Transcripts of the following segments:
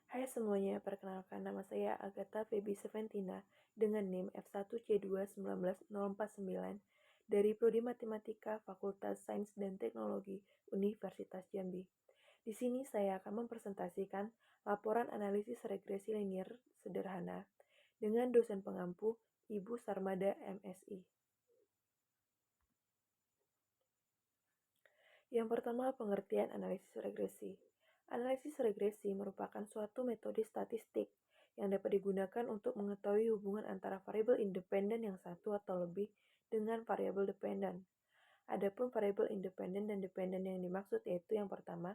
Hai semuanya, perkenalkan nama saya Agatha Feby Seventina dengan NIM F1C2 19049 dari Prodi Matematika Fakultas Sains dan Teknologi Universitas Jambi. Di sini saya akan mempresentasikan laporan analisis regresi linier sederhana dengan dosen pengampu Ibu Sarmada MSI. Yang pertama, pengertian analisis regresi. Analisis regresi merupakan suatu metode statistik yang dapat digunakan untuk mengetahui hubungan antara variabel independen yang satu atau lebih dengan variabel dependen. Adapun variabel independen dan dependen yang dimaksud yaitu yang pertama,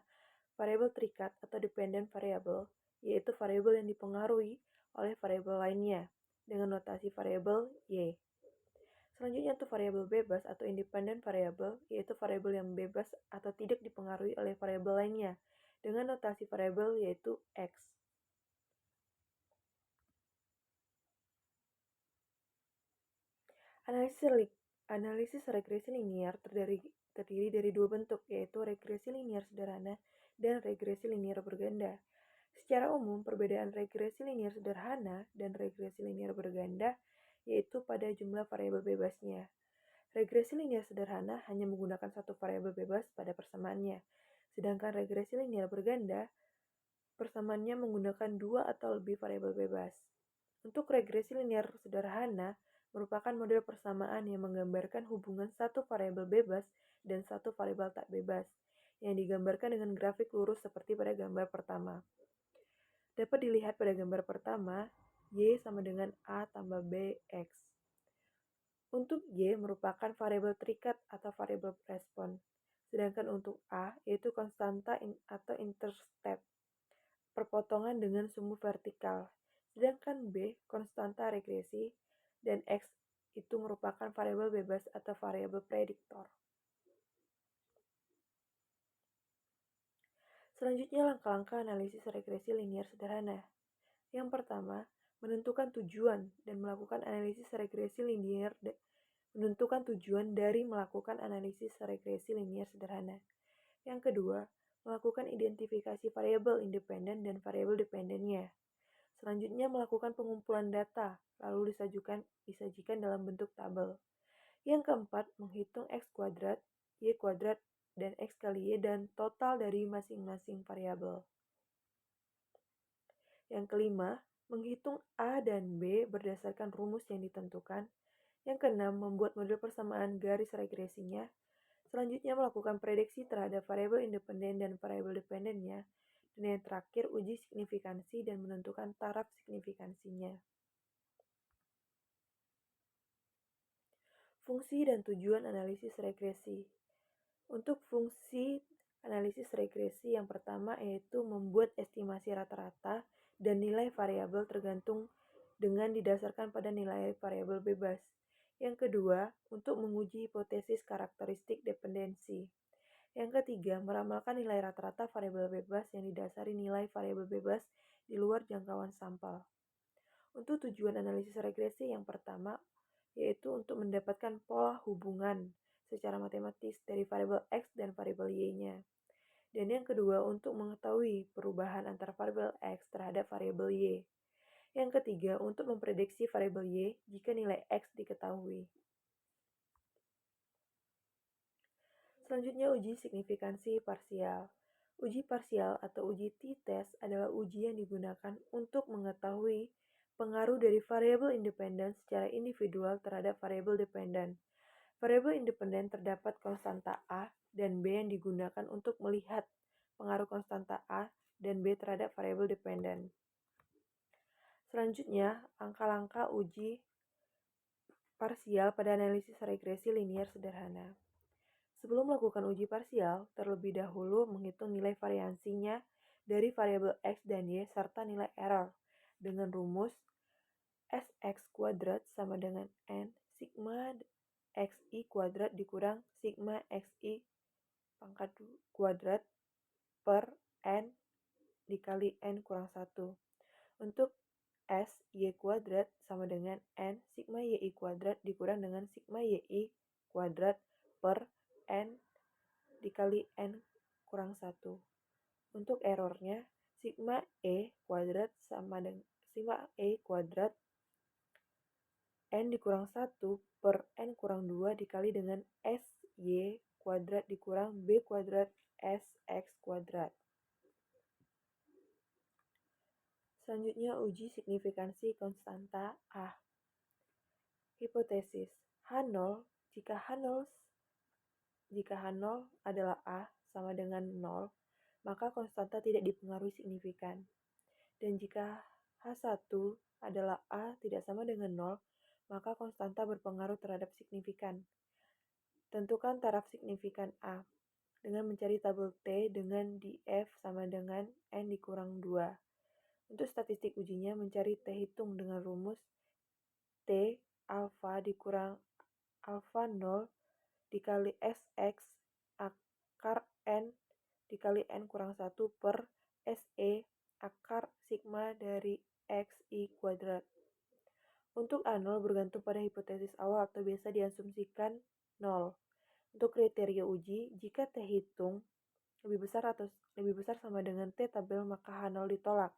variabel terikat atau dependent variable, yaitu variabel yang dipengaruhi oleh variabel lainnya dengan notasi variabel Y. Selanjutnya untuk variabel bebas atau independent variable, yaitu variabel yang bebas atau tidak dipengaruhi oleh variabel lainnya, dengan notasi variabel yaitu X. Analisis regresi linier terdiri dari dua bentuk, yaitu regresi linier sederhana dan regresi linier berganda. Secara umum, perbedaan regresi linier sederhana dan regresi linier berganda yaitu pada jumlah variabel bebasnya. Regresi linier sederhana hanya menggunakan satu variabel bebas pada persamaannya, sedangkan regresi linier berganda, persamaannya menggunakan dua atau lebih variabel bebas. Untuk regresi linier sederhana, merupakan model persamaan yang menggambarkan hubungan satu variabel bebas dan satu variabel tak bebas, yang digambarkan dengan grafik lurus seperti pada gambar pertama. Dapat dilihat pada gambar pertama, Y sama dengan A tambah BX. Untuk Y merupakan variabel terikat atau variabel respon, sedangkan untuk A yaitu konstanta atau intercept, perpotongan dengan sumbu vertikal, sedangkan B konstanta regresi, dan X itu merupakan variabel bebas atau variabel prediktor. Selanjutnya langkah-langkah analisis regresi linier sederhana. Yang pertama, menentukan tujuan dan melakukan analisis regresi linier dari melakukan analisis regresi linier sederhana. Yang kedua, melakukan identifikasi variabel independen dan variabel dependennya. Selanjutnya, melakukan pengumpulan data, lalu disajikan dalam bentuk tabel. Yang keempat, menghitung X kuadrat, Y kuadrat, dan X kali Y dan total dari masing-masing variabel. Yang kelima, menghitung A dan B berdasarkan rumus yang ditentukan. Yang keenam, membuat model persamaan garis regresinya. Selanjutnya, melakukan prediksi terhadap variabel independen dan variabel dependennya. Dan yang terakhir, uji signifikansi dan menentukan taraf signifikansinya. Fungsi dan tujuan analisis regresi. Untuk fungsi analisis regresi yang pertama yaitu membuat estimasi rata-rata dan nilai variabel tergantung dengan didasarkan pada nilai variabel bebas. Yang kedua, untuk menguji hipotesis karakteristik dependensi. Yang ketiga, meramalkan nilai rata-rata variabel bebas yang didasari nilai variabel bebas di luar jangkauan sampel. Untuk tujuan analisis regresi yang pertama, yaitu untuk mendapatkan pola hubungan secara matematis dari variabel X dan variabel Y-nya. Dan yang kedua, untuk mengetahui perubahan antara variabel X terhadap variabel Y. Yang ketiga, untuk memprediksi variabel Y jika nilai X diketahui. Selanjutnya, uji signifikansi parsial. Uji parsial atau uji t-test adalah uji yang digunakan untuk mengetahui pengaruh dari variabel independen secara individual terhadap variabel dependen. Variabel independen terdapat konstanta A dan B yang digunakan untuk melihat pengaruh konstanta A dan B terhadap variabel dependen. Selanjutnya, langkah-langkah uji parsial pada analisis regresi linier sederhana. Sebelum melakukan uji parsial, terlebih dahulu menghitung nilai variansinya dari variabel X dan Y serta nilai error dengan rumus Sx kuadrat sama dengan N sigma Xi kuadrat dikurang sigma Xi pangkat kuadrat per N dikali N kurang 1. Untuk S Y kuadrat sama dengan N sigma Y kuadrat dikurang dengan sigma Y kuadrat per N dikali N kurang 1. Untuk errornya, sigma E kuadrat sama dengan sigma E kuadrat N dikurang 1 per N kurang 2 dikali dengan SY kuadrat dikurang B kuadrat SX kuadrat. Selanjutnya uji signifikansi konstanta A. Hipotesis H0 jika H0 adalah A sama dengan 0, maka konstanta tidak dipengaruhi signifikan. Dan jika H1 adalah A tidak sama dengan 0, maka konstanta berpengaruh terhadap signifikan. Tentukan taraf signifikan A dengan mencari tabel T dengan df sama dengan N dikurang 2. Untuk statistik ujinya mencari T hitung dengan rumus T alfa dikurang alfa 0 dikali Sx akar N dikali N kurang 1 per Se akar sigma dari Xi kuadrat. Untuk A0 bergantung pada hipotesis awal atau biasa diasumsikan 0. Untuk kriteria uji, jika T hitung lebih besar sama dengan T tabel maka H0 ditolak.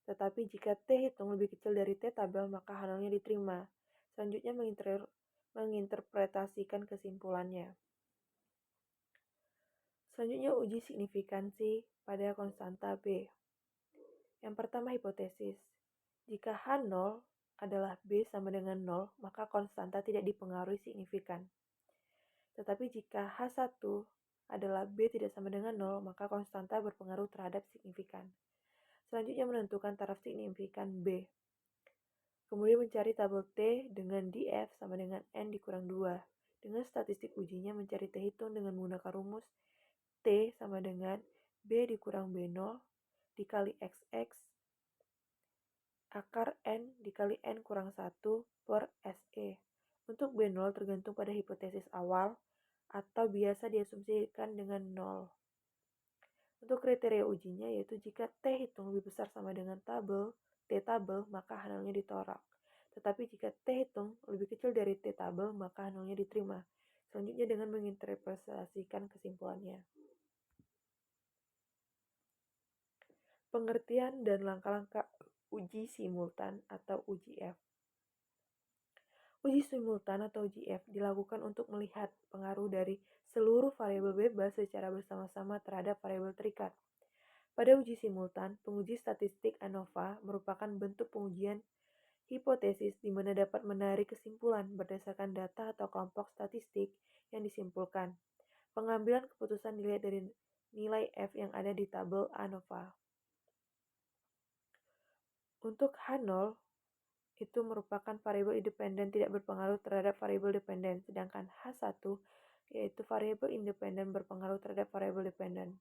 Tetapi jika T hitung lebih kecil dari T tabel maka H0-nya diterima. Selanjutnya menginterpretasikan kesimpulannya. Selanjutnya uji signifikansi pada konstanta B. Yang pertama hipotesis. Jika H0 adalah B sama dengan 0, maka konstanta tidak dipengaruhi signifikan. Tetapi jika H1 adalah B tidak sama dengan 0, maka konstanta berpengaruh terhadap signifikan. Selanjutnya menentukan taraf signifikan B. Kemudian mencari tabel T dengan df sama dengan N dikurang 2. Dengan statistik ujinya mencari T hitung dengan menggunakan rumus T sama dengan B dikurang B0 dikali XX akar N dikali N kurang 1 per SE. Untuk B0 tergantung pada hipotesis awal atau biasa diasumsikan dengan 0. Untuk kriteria ujinya yaitu jika T hitung lebih besar sama dengan T tabel, maka H0-nya ditolak. Tetapi jika T hitung lebih kecil dari T tabel, maka H0-nya diterima. Selanjutnya dengan menginterpretasikan kesimpulannya. Pengertian dan langkah-langkah uji simultan atau uji F. Uji simultan atau uji F dilakukan untuk melihat pengaruh dari seluruh variabel bebas secara bersama-sama terhadap variabel terikat. Pada uji simultan, penguji statistik ANOVA merupakan bentuk pengujian hipotesis di mana dapat menarik kesimpulan berdasarkan data atau kelompok statistik yang disimpulkan. Pengambilan keputusan dilihat dari nilai F yang ada di tabel ANOVA. Untuk H0, itu merupakan variabel independen tidak berpengaruh terhadap variabel dependen, sedangkan H1 yaitu variabel independen berpengaruh terhadap variabel dependen.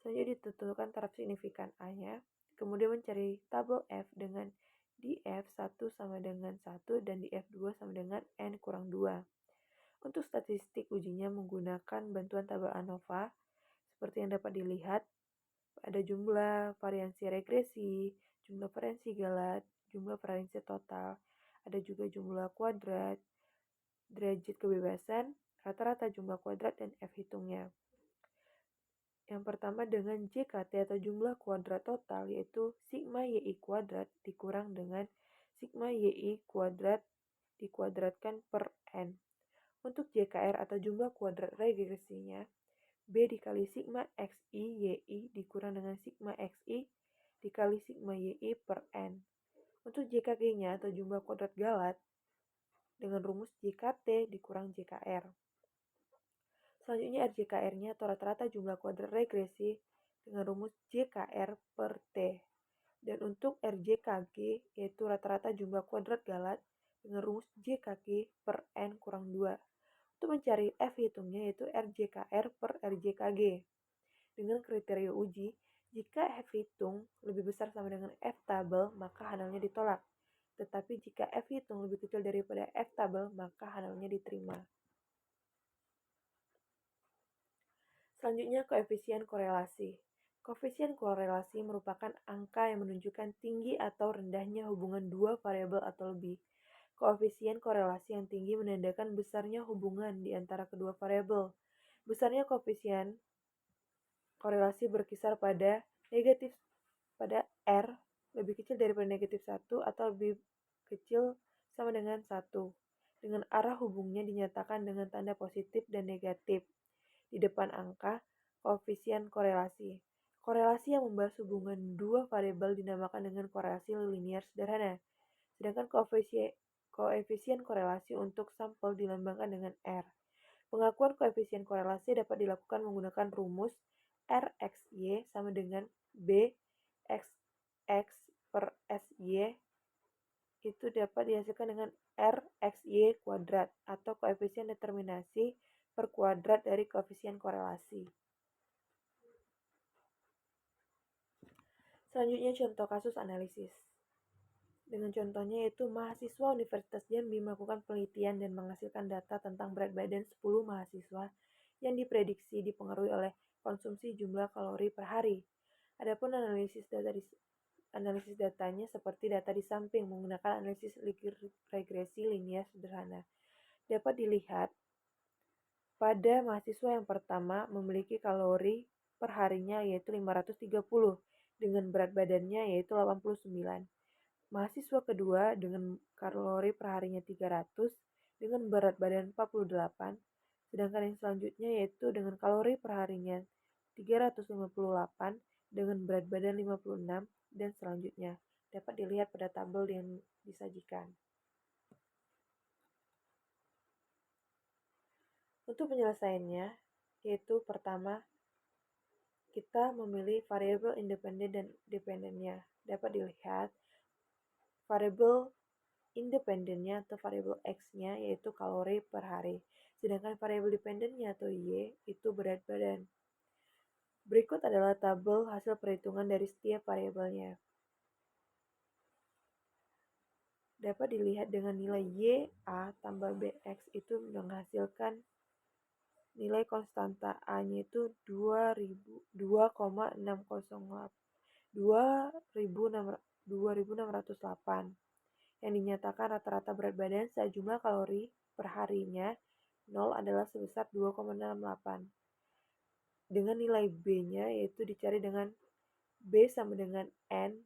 Selanjutnya ditentukan taraf signifikan A-nya, kemudian mencari tabel F dengan df 1 sama dengan 1 dan df 2 sama dengan N kurang 2. Untuk statistik ujinya menggunakan bantuan tabel ANOVA, seperti yang dapat dilihat, ada jumlah variansi regresi, jumlah variansi galat, jumlah variansi total, ada juga jumlah kuadrat, derajat kebebasan, rata-rata jumlah kuadrat, dan F hitungnya. Yang pertama dengan JKT atau jumlah kuadrat total yaitu sigma YI kuadrat dikurang dengan sigma YI kuadrat dikuadratkan per N. Untuk JKR atau jumlah kuadrat regresinya, B dikali sigma XI YI dikurang dengan sigma XI dikali sigma YI per N. Untuk JKG-nya atau jumlah kuadrat galat dengan rumus JKT dikurang JKR. Selanjutnya RJKR-nya atau rata-rata jumlah kuadrat regresi dengan rumus JKR per T. Dan untuk RJKG yaitu rata-rata jumlah kuadrat galat dengan rumus JKG per N kurang 2. Untuk mencari F hitungnya yaitu RJKR per RJKG. Dengan kriteria uji, jika F hitung lebih besar sama dengan F tabel, maka H0-nya ditolak. Tetapi jika F hitung lebih kecil daripada F tabel, maka H0-nya diterima. Selanjutnya koefisien korelasi. Koefisien korelasi merupakan angka yang menunjukkan tinggi atau rendahnya hubungan dua variabel atau lebih. Koefisien korelasi yang tinggi menandakan besarnya hubungan di antara kedua variabel. Besarnya koefisien korelasi berkisar pada negatif pada R lebih kecil daripada negatif 1 atau lebih kecil sama dengan 1. Dengan arah hubungnya dinyatakan dengan tanda positif dan negatif. Di depan angka, koefisien korelasi. Korelasi yang membahas hubungan dua variabel dinamakan dengan korelasi linier sederhana. Sedangkan koefisien korelasi untuk sampel dilambangkan dengan R. Pengakuan koefisien korelasi dapat dilakukan menggunakan rumus RXY sama dengan BXX per SY itu dapat dihasilkan dengan RXY kuadrat atau koefisien determinasi per kuadrat dari koefisien korelasi. Selanjutnya contoh kasus analisis. Dengan contohnya yaitu mahasiswa Universitas Jambi melakukan penelitian dan menghasilkan data tentang berat badan 10 mahasiswa yang diprediksi dipengaruhi oleh konsumsi jumlah kalori per hari. Adapun analisis datanya seperti data di samping menggunakan analisis regresi linier sederhana. Dapat dilihat pada mahasiswa yang pertama memiliki kalori per harinya yaitu 530 dengan berat badannya yaitu 89. Mahasiswa kedua dengan kalori per harinya 300 dengan berat badan 48, sedangkan yang selanjutnya yaitu dengan kalori per harinya 358 dengan berat badan 56 dan selanjutnya. Dapat dilihat pada tabel yang disajikan. Untuk penyelesaiannya, yaitu pertama, kita memilih variabel independen dan dependennya. Dapat dilihat variabel independennya atau variabel X-nya yaitu kalori per hari. Sedangkan variabel dependennya atau Y itu berat badan. Berikut adalah tabel hasil perhitungan dari setiap variabelnya. Dapat dilihat dengan nilai YA tambah BX itu menghasilkan nilai konstanta A-nya itu 2.608 yang dinyatakan rata-rata berat badan saat jumlah kalori per harinya 0 adalah sebesar 2,68. Dengan nilai B-nya yaitu dicari dengan B sama dengan N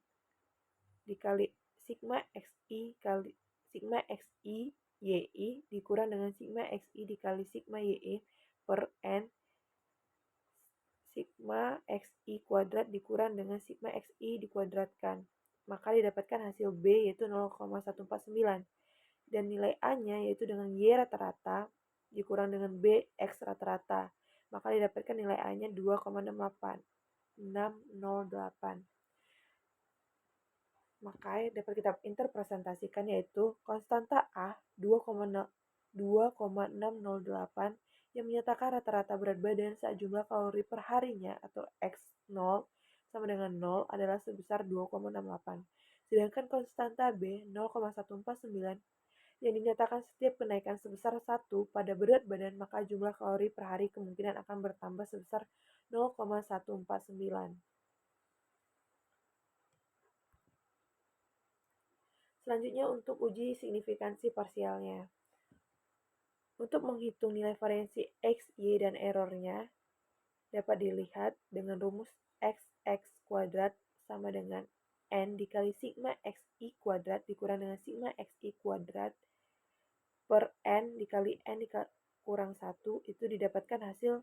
dikali sigma XI kali sigma XI YI dikurang dengan sigma XI dikali sigma YI per N sigma XI kuadrat dikurang dengan sigma XI dikuadratkan. Maka didapatkan hasil B yaitu 0,149. Dan nilai A-nya yaitu dengan Y rata-rata dikurang dengan B X rata-rata. Maka didapatkan nilai A-nya 2,608. Maka dapat kita interpresentasikan yaitu konstanta A 2,608 yang menyatakan rata-rata berat badan saat jumlah kalori per harinya atau X0 sama dengan 0 adalah sebesar 2,68. Sedangkan konstanta B 0,149 yang dinyatakan setiap kenaikan sebesar 1 pada berat badan maka jumlah kalori per hari kemungkinan akan bertambah sebesar 0,149. Selanjutnya untuk uji signifikansi parsialnya. Untuk menghitung nilai variansi X, Y, dan errornya dapat dilihat dengan rumus XX kuadrat sama dengan N dikali sigma XI kuadrat dikurang dengan sigma XI kuadrat per N dikali N kurang 1 itu didapatkan hasil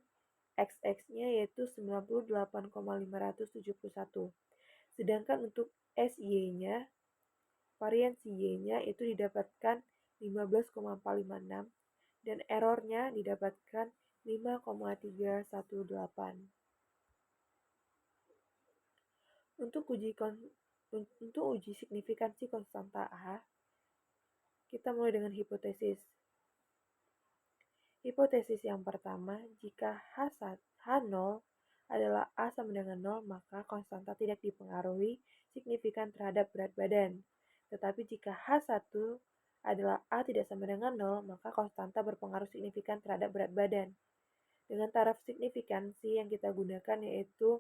XX-nya yaitu 98,571. Sedangkan untuk SY-nya, variansi Y-nya itu didapatkan 15,456 dan errornya didapatkan 5,318. Untuk uji signifikansi konstanta A, kita mulai dengan hipotesis. Hipotesis yang pertama, jika H0 adalah A sama dengan 0, maka konstanta tidak dipengaruhi signifikan terhadap berat badan. Tetapi jika H1 adalah A tidak sama dengan 0, maka konstanta berpengaruh signifikan terhadap berat badan. Dengan taraf signifikansi yang kita gunakan yaitu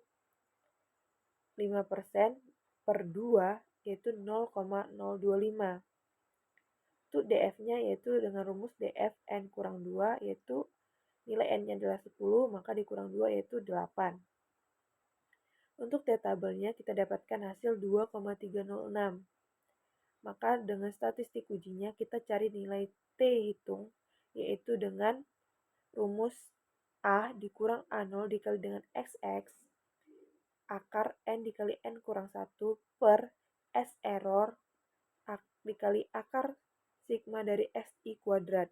5% per 2 yaitu 0,025. Untuk DF-nya yaitu dengan rumus DF N kurang 2 yaitu nilai N-nya adalah 10 maka dikurang 2 yaitu 8. Untuk T-tabelnya kita dapatkan hasil 2,306. Maka dengan statistik ujinya kita cari nilai T hitung, yaitu dengan rumus A dikurang A0 dikali dengan XX akar N dikali N kurang 1 per S error dikali akar sigma dari SI kuadrat.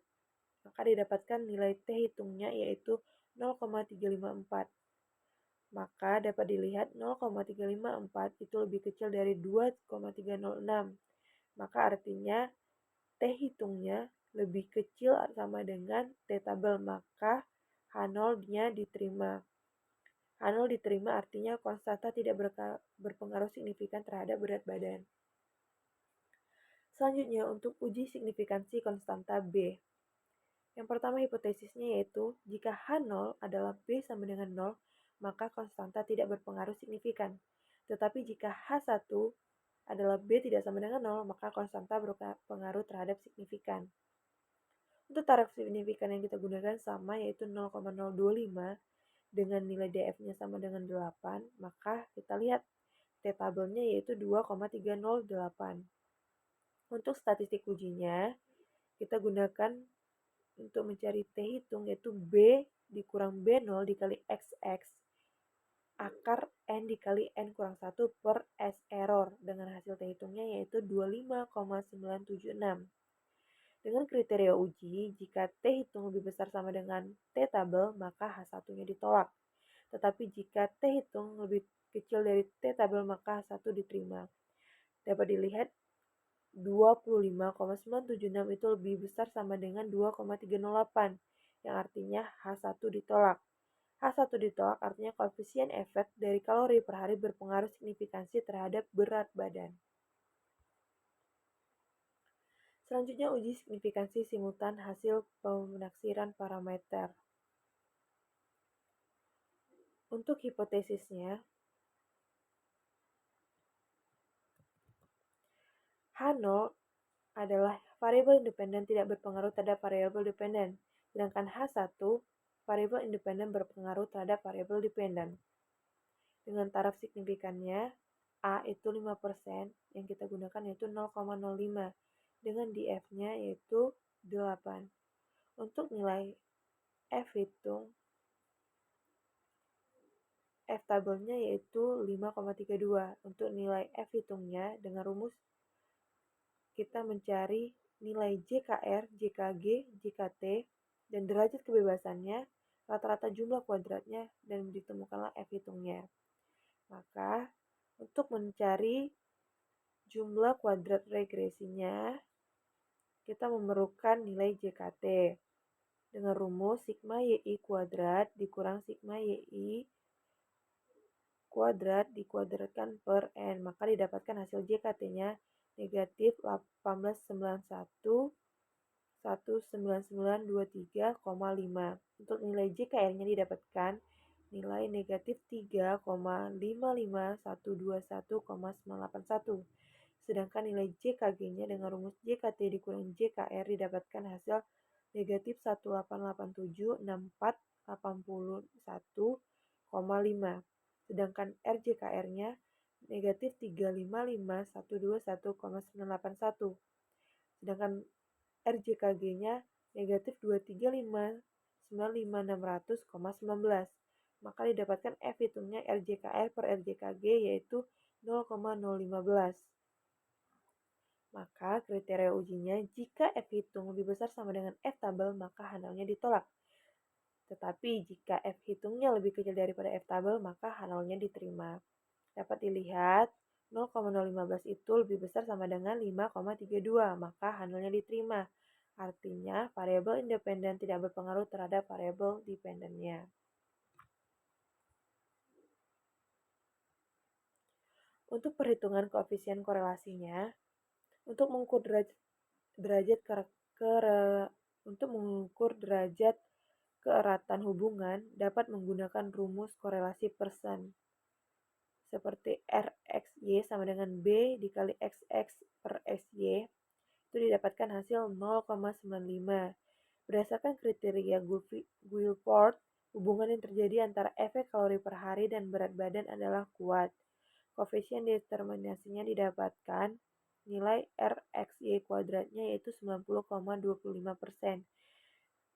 Maka didapatkan nilai T hitungnya yaitu 0,354. Maka dapat dilihat 0,354 itu lebih kecil dari 2,306. Maka artinya T hitungnya lebih kecil sama dengan T tabel, maka H0-nya diterima. H0 diterima artinya konstanta tidak berpengaruh signifikan terhadap berat badan. Selanjutnya untuk uji signifikansi konstanta B. Yang pertama hipotesisnya yaitu jika H0 adalah B sama dengan 0, maka konstanta tidak berpengaruh signifikan. Tetapi jika H1 adalah B tidak sama dengan 0, maka konstanta berpengaruh terhadap signifikan. Untuk taraf signifikan yang kita gunakan sama yaitu 0,025 dengan nilai DF-nya sama dengan 8, maka kita lihat T-tabelnya yaitu 2,308. Untuk statistik ujinya, kita gunakan untuk mencari T hitung yaitu B dikurang B0 dikali XX akar N dikali N kurang 1 per S error dengan hasil T hitungnya yaitu 25,976. Dengan kriteria uji, jika T hitung lebih besar sama dengan T tabel, maka H1-nya ditolak. Tetapi jika T hitung lebih kecil dari T tabel, maka H1 diterima. Dapat dilihat 25,976 itu lebih besar sama dengan 2,308, yang artinya H1 ditolak. H1 ditolak artinya koefisien efek dari kalori per hari berpengaruh signifikansi terhadap berat badan. Selanjutnya uji signifikansi simultan hasil penaksiran parameter. Untuk hipotesisnya, H0 adalah variabel independen tidak berpengaruh terhadap variabel dependen, sedangkan H1 variabel independen berpengaruh terhadap variabel dependen. Dengan taraf signifikannya, A itu 5%, yang kita gunakan yaitu 0,05, dengan DF-nya yaitu 8. Untuk nilai F hitung, F tabelnya yaitu 5,32. Untuk nilai F hitungnya dengan rumus kita mencari nilai JKR, JKG, JKT, dan derajat kebebasannya, rata-rata jumlah kuadratnya, dan ditemukanlah F hitungnya. Maka, untuk mencari jumlah kuadrat regresinya, kita memerlukan nilai JKT dengan rumus sigma YI kuadrat dikurang sigma YI kuadrat dikuadratkan per N. Maka didapatkan hasil JKT-nya negatif 1891 19923,5. Untuk nilai JKR-nya didapatkan nilai negatif 3,55121,981. Sedangkan nilai JKG-nya dengan rumus JKT dikurang JKR didapatkan hasil negatif 188.481,5. Sedangkan RJKR-nya negatif 355.121,981. Sedangkan RJKG-nya negatif 235.95600,19. Maka didapatkan F hitungnya RJKR per RJKG yaitu 0,015. Maka kriteria ujinya jika F hitung lebih besar sama dengan F tabel maka H0-nya ditolak. Tetapi jika F hitungnya lebih kecil daripada F tabel maka H0-nya diterima. Dapat dilihat 0,015 itu lebih besar sama dengan 5,32, maka H0-nya diterima. Artinya variabel independen tidak berpengaruh terhadap variabel dependennya. Untuk perhitungan koefisien korelasinya, untuk mengukur derajat keeratan hubungan dapat menggunakan rumus korelasi Pearson seperti RXY sama dengan B dikali XX per XY itu didapatkan hasil 0,95. Berdasarkan kriteria Guilford, Hubungan yang terjadi antara efek kalori per hari dan berat badan adalah kuat. Koefisien determinasinya didapatkan nilai RXY kuadratnya yaitu 90,25%,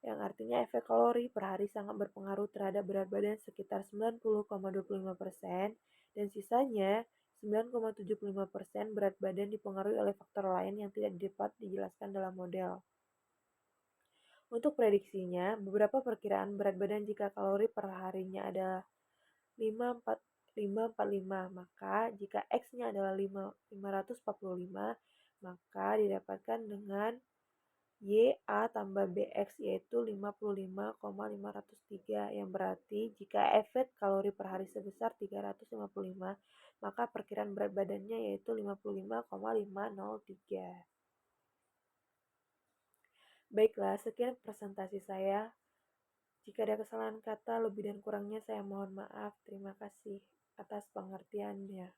yang artinya efek kalori per hari sangat berpengaruh terhadap berat badan sekitar 90,25%, dan sisanya 9,75% berat badan dipengaruhi oleh faktor lain yang tidak dapat dijelaskan dalam model. Untuk prediksinya, beberapa perkiraan berat badan jika kalori per harinya adalah 545, maka jika X-nya adalah 545, maka didapatkan dengan YA tambah BX yaitu 55,503, yang berarti jika efek kalori per hari sebesar 355, maka perkiraan berat badannya yaitu 55,503. Baiklah, sekian presentasi saya. Jika ada kesalahan kata, lebih dan kurangnya saya mohon maaf. Terima kasih atas pengertiannya.